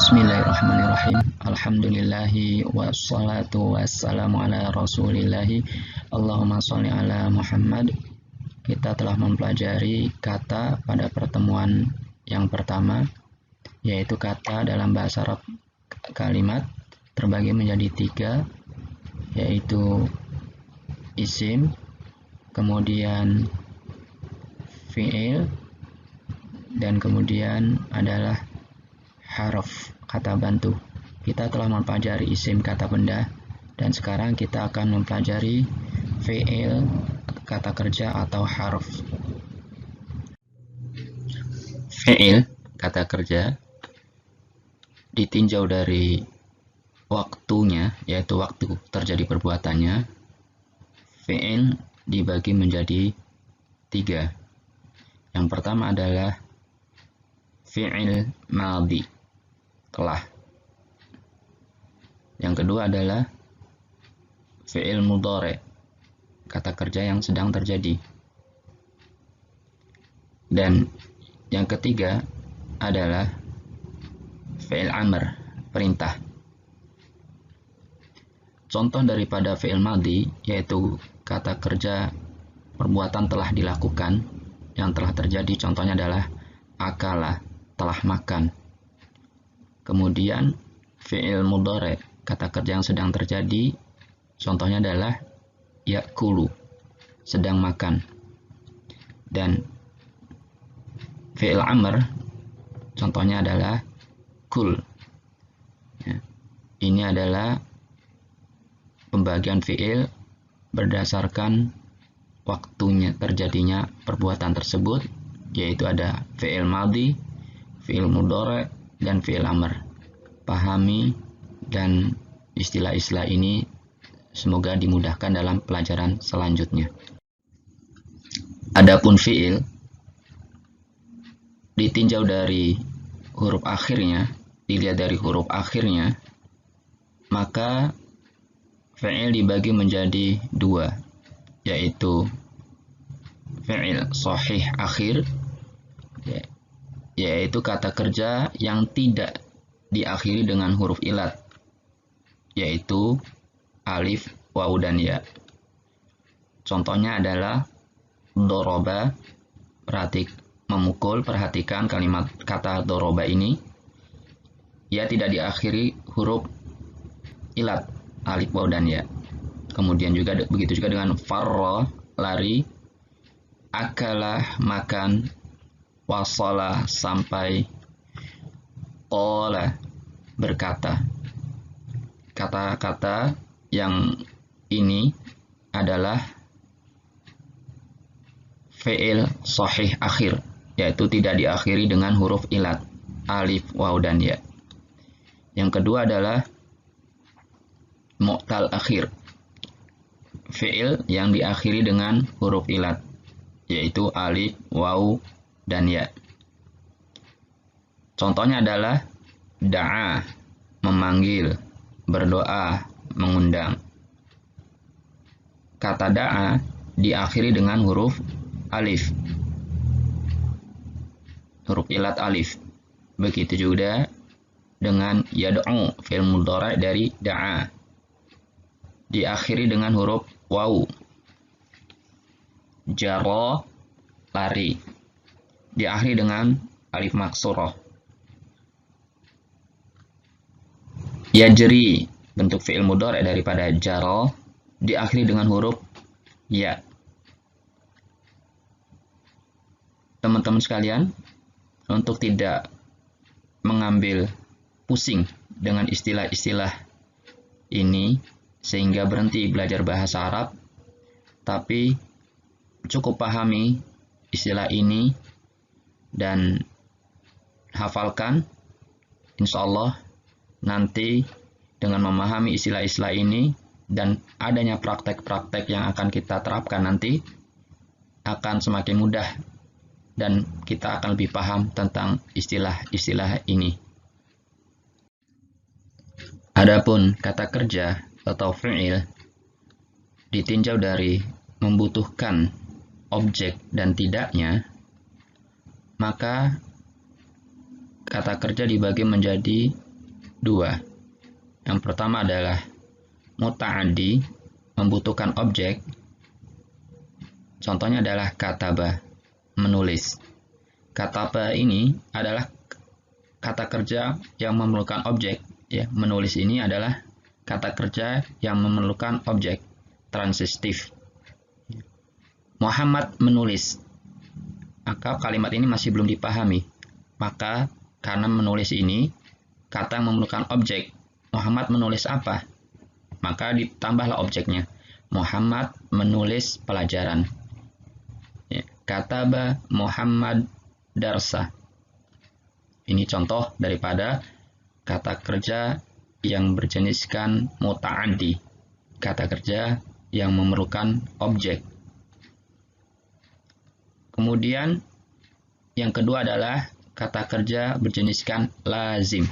Bismillahirrahmanirrahim. Alhamdulillahi wassalatu wassalamu ala rasulillahi. Allahumma sholli ala Muhammad. Kita telah mempelajari kata pada pertemuan yang pertama, yaitu kata dalam bahasa Arab kalimat terbagi menjadi 3, yaitu isim, kemudian fi'il, dan kemudian adalah harf, kata bantu. Kita telah mempelajari isim, kata benda, dan sekarang kita akan mempelajari fi'il, kata kerja atau harf. Fi'il, kata kerja, ditinjau dari waktunya, yaitu waktu terjadi perbuatannya. Fi'il dibagi menjadi 3. Yang pertama adalah fi'il madhi, telah. Yang kedua adalah fi'il mudhari, kata kerja yang sedang terjadi. Dan yang ketiga adalah fi'il amr, perintah. Contoh daripada fi'il madhi yaitu kata kerja perbuatan telah dilakukan yang telah terjadi, contohnya adalah akala, telah makan. Kemudian fi'il mudhari, kata kerja yang sedang terjadi, contohnya adalah yakulu, sedang makan. Dan fi'il amr, contohnya adalah kul. Ya. Ini adalah pembagian fi'il berdasarkan waktunya terjadinya perbuatan tersebut, yaitu ada fi'il madhi, fi'il mudhari, dan fi'il amr. Pahami dan istilah-istilah ini semoga dimudahkan dalam pelajaran selanjutnya. Adapun fi'il ditinjau dari huruf akhirnya, dilihat dari huruf akhirnya, maka fi'il dibagi menjadi 2, yaitu fi'il shahih akhir, yaitu kata kerja yang tidak diakhiri dengan huruf ilat, yaitu alif, waw, dan ya. Contohnya adalah doroba, memukul. Perhatikan kalimat kata doroba ini, ia tidak diakhiri huruf ilat, alif, waw, dan ya. Kemudian juga begitu juga dengan farra, lari, akalah, makan, wasala, sampai, qala, berkata. Kata-kata yang ini adalah fi'il shahih akhir, yaitu tidak diakhiri dengan huruf ilat, alif, waw, dan ya. Yang kedua adalah mu'tal akhir, fi'il yang diakhiri dengan huruf ilat, yaitu alif, waw, dan ya. Contohnya adalah da'a, memanggil, berdoa, mengundang. Kata da'a diakhiri dengan huruf alif, huruf ilat alif. Begitu juga dengan yad'u, fi'il mudhari dari da'a, diakhiri dengan huruf waw. Jaro, lari, diakhiri dengan alif maksurah. Yajri, bentuk fi'il mudhari daripada jaro, diakhiri dengan huruf ya. Teman-teman sekalian, untuk tidak mengambil pusing dengan istilah-istilah ini sehingga berhenti belajar bahasa Arab, tapi cukup pahami istilah ini dan hafalkan insya Allah nanti dengan memahami istilah-istilah ini dan adanya praktek-praktek yang akan kita terapkan nanti akan semakin mudah dan kita akan lebih paham tentang istilah-istilah ini. Adapun kata kerja atau fi'il ditinjau dari membutuhkan objek dan tidaknya, maka kata kerja dibagi menjadi dua. Yang pertama adalah muta'addi, membutuhkan objek. Contohnya adalah kataba, menulis. Kataba ini adalah kata kerja yang memerlukan objek. Ya, menulis ini adalah kata kerja yang memerlukan objek, transitif. Muhammad menulis. Maka kalimat ini masih belum dipahami. Maka karena menulis ini kata yang memerlukan objek. Muhammad menulis apa? Maka ditambahlah objeknya. Muhammad menulis pelajaran. Ya, kataba Muhammad darsa. Ini contoh daripada kata kerja yang berjeniskan muta'addi. Kata kerja yang memerlukan objek. Kemudian yang kedua adalah kata kerja berjeniskan lazim,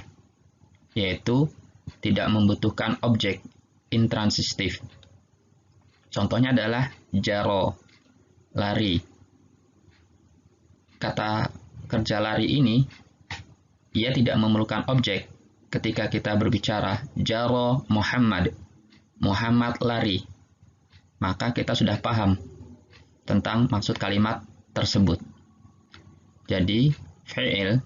yaitu tidak membutuhkan objek, intransitif. Contohnya adalah jaro, lari. Kata kerja lari ini, ia tidak memerlukan objek. Ketika kita berbicara jaro Muhammad, Muhammad lari, maka kita sudah paham tentang maksud kalimat tersebut. Jadi, fi'il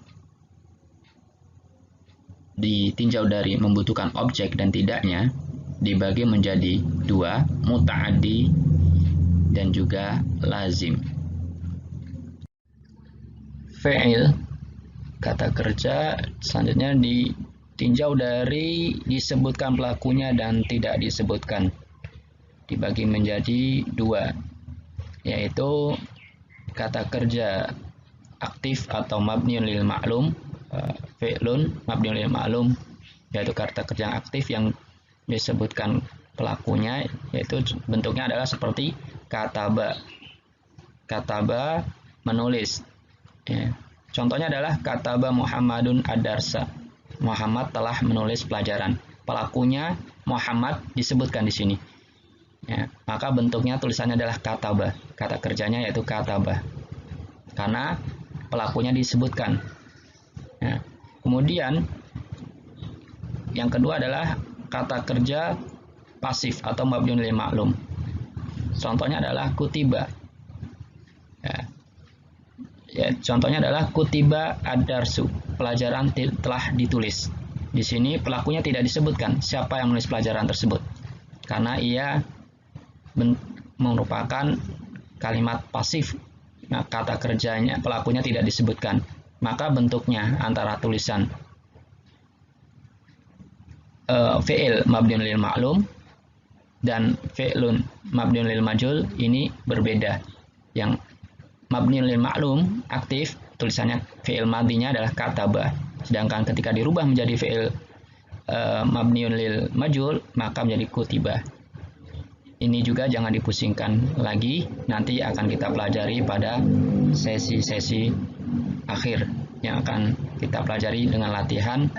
ditinjau dari membutuhkan objek dan tidaknya dibagi menjadi dua, muta'addi dan juga lazim. Fi'il, kata kerja, selanjutnya ditinjau dari disebutkan pelakunya dan tidak disebutkan. Dibagi menjadi dua, yaitu kata kerja aktif atau mabniun lil ma'lum, fi'lun mabniun lil ma'lum, yaitu kata kerja aktif yang disebutkan pelakunya, yaitu bentuknya adalah seperti kataba. Kataba menulis. Ya. Contohnya adalah kataba Muhammadun ad-darsa. Muhammad telah menulis pelajaran. Pelakunya Muhammad disebutkan di sini. Ya, maka bentuknya tulisannya adalah kataba. Kata kerjanya yaitu kataba. Karena pelakunya disebutkan. Ya. Kemudian yang kedua adalah kata kerja pasif atau mabniun lil ma'lum. Contohnya adalah kutiba. Ya, contohnya adalah kutiba ad-darsu. Pelajaran telah ditulis. Di sini pelakunya tidak disebutkan siapa yang menulis pelajaran tersebut. Karena ia merupakan kalimat pasif. Nah, kata kerjanya pelakunya tidak disebutkan. Maka bentuknya antara tulisan fi'il mabniun lil ma'lum dan fi'lun mabniun lil majhul ini berbeda. Yang mabniun lil ma'lum aktif, tulisannya fi'il madinya adalah kataba. Sedangkan ketika dirubah menjadi fi'il mabniun lil majhul maka menjadi kutiba. Ini juga jangan dipusingkan lagi, nanti akan kita pelajari pada sesi-sesi akhir yang akan kita pelajari dengan latihan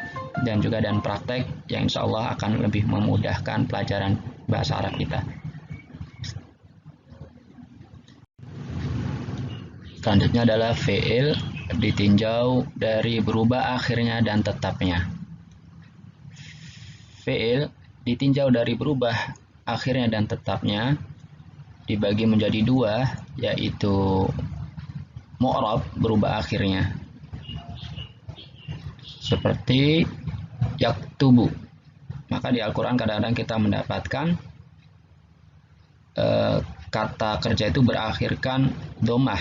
dan juga dan praktek yang insya Allah akan lebih memudahkan pelajaran bahasa Arab kita. Selanjutnya adalah fi'il ditinjau dari berubah akhirnya dan tetapnya. Fi'il ditinjau dari berubah akhirnya dan tetapnya dibagi menjadi dua, yaitu mu'rab, berubah akhirnya, seperti yaktubu. Maka di Al-Quran kadang-kadang kita mendapatkan kata kerja itu berakhirkan domah.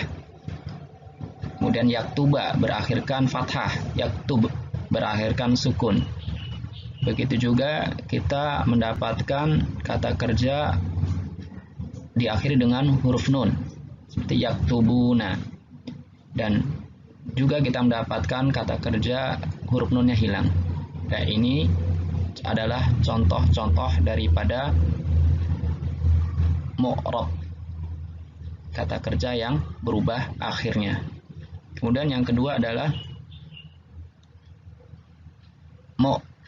Kemudian yaktuba berakhirkan fathah, yaktub berakhirkan sukun. Begitu juga kita mendapatkan kata kerja diakhiri dengan huruf nun, seperti yaktubuna. Dan juga kita mendapatkan kata kerja huruf nunnya hilang. Nah, ini adalah contoh-contoh daripada mu'rab, kata kerja yang berubah akhirnya. Kemudian yang kedua adalah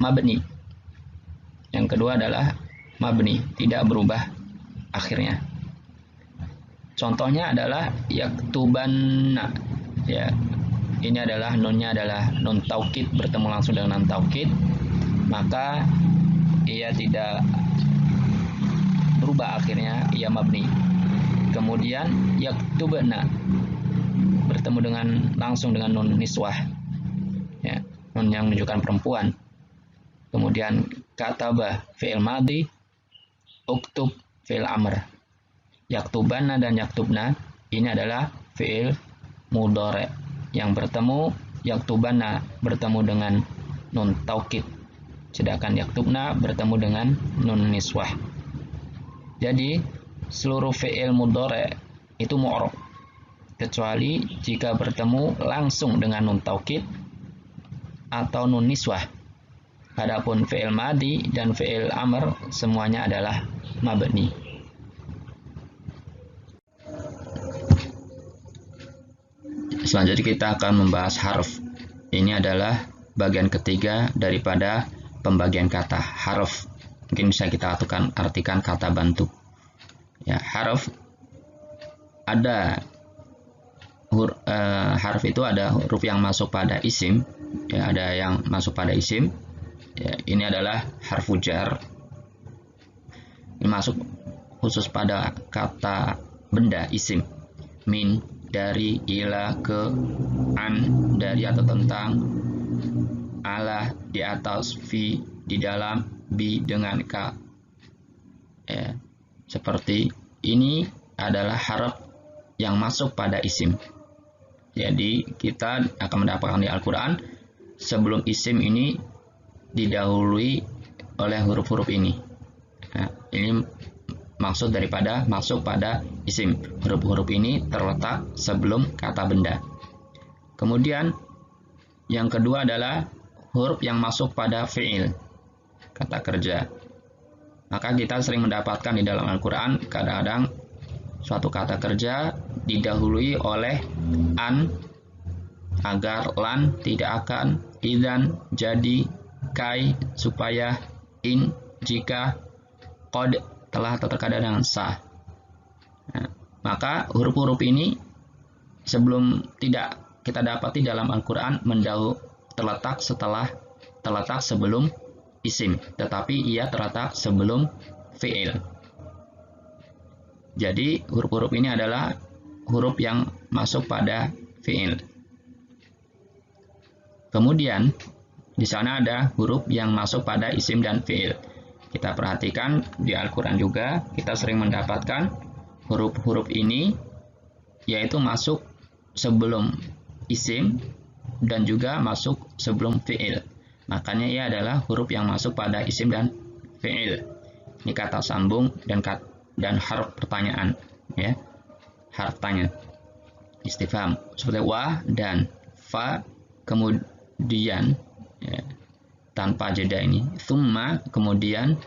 mabni. Yang kedua adalah mabni, tidak berubah akhirnya. Contohnya adalah yaktubanna. Ya, ini adalah nunnya adalah nun taukid bertemu langsung dengan nun taukid, maka ia tidak berubah akhirnya, ia mabni. Kemudian yaktubna bertemu dengan langsung dengan nun niswah, ya, nun yang menunjukkan perempuan. Kemudian kataba fi'il madhi, uktub fi'il amr. Yaktubanna dan yaktubna ini adalah fi'il mudhari yang bertemu, yaktubanna bertemu dengan nun taukid, sedangkan yaktubna bertemu dengan nun niswah. Jadi seluruh fi'il mudhari itu mu'rab kecuali jika bertemu langsung dengan nun taukid atau nun niswah. Adapun fi'il madhi dan fi'il amr semuanya adalah mabni. Selanjutnya kita akan membahas harf. Ini adalah bagian ketiga daripada pembagian kata harf. Mungkin bisa kita artikan kata bantu. Ya, harf ada harf itu ada huruf yang masuk pada isim, ya, ada yang masuk pada isim. Ya, ini adalah harfu jar. Ini masuk khusus pada kata benda isim. Min, dari, ila, ke, an, dari atau tentang, ala, di atas, fi, di dalam, bi, dengan ka. Ya, seperti ini adalah harf yang masuk pada isim. Jadi kita akan mendapatkan di Al-Quran sebelum isim ini didahului oleh huruf-huruf ini. Nah, ini maksud daripada masuk pada isim. Huruf-huruf ini terletak sebelum kata benda. Kemudian yang kedua adalah huruf yang masuk pada fi'il, kata kerja. Maka kita sering mendapatkan di dalam Al-Quran kadang-kadang suatu kata kerja didahului oleh an, agar, lan, tidak akan, idzan, jadi, kai, supaya, in, jika, qad, telah, atau terkadang dengan sa. Nah, maka huruf-huruf ini sebelum tidak kita dapati dalam Al-Quran terletak sebelum isim, tetapi ia terletak sebelum fi'il. Jadi huruf-huruf ini adalah huruf yang masuk pada fi'il. Kemudian di sana ada huruf yang masuk pada isim dan fi'il. Kita perhatikan di Al-Quran juga kita sering mendapatkan huruf-huruf ini yaitu masuk sebelum isim dan juga masuk sebelum fi'il. Makanya ia adalah huruf yang masuk pada isim dan fi'il. Ini kata sambung dan harf pertanyaan, ya. Harf tanya. Istifham seperti wa dan fa, kemudian, ya, tanpa jeda ini, thumma, kemudian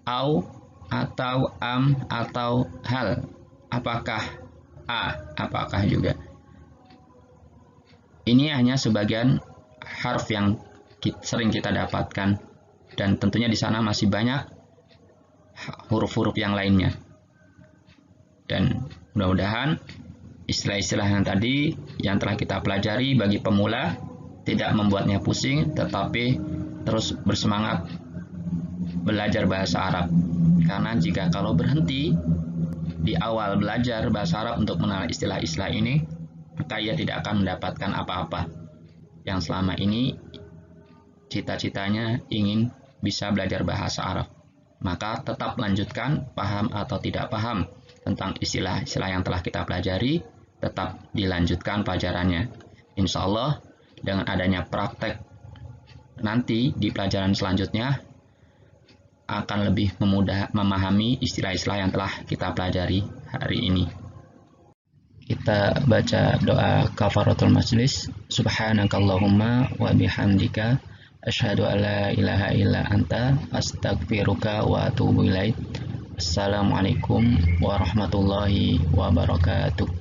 au, atau am, atau hal, apakah, apakah juga. Ini hanya sebagian harf yang sering kita dapatkan, dan tentunya di sana masih banyak huruf-huruf yang lainnya. Dan mudah-mudahan istilah-istilah yang tadi yang telah kita pelajari bagi pemula tidak membuatnya pusing, tetapi terus bersemangat belajar bahasa Arab. Karena jika kalau berhenti di awal belajar bahasa Arab untuk mengenal istilah-istilah ini, maka ia tidak akan mendapatkan apa-apa. Yang selama ini cita-citanya ingin bisa belajar bahasa Arab. Maka tetap lanjutkan, paham atau tidak paham tentang istilah-istilah yang telah kita pelajari, tetap dilanjutkan pelajarannya. Insya Allah dengan adanya praktek nanti di pelajaran selanjutnya akan lebih memahami istilah-istilah yang telah kita pelajari hari ini. kita baca doa kafaratul majlis. Subhanakallahumma wa bihamdika asyhadu an la ilaha illa anta astaghfiruka wa atubu ilaik. Assalamualaikum warahmatullahi wabarakatuh.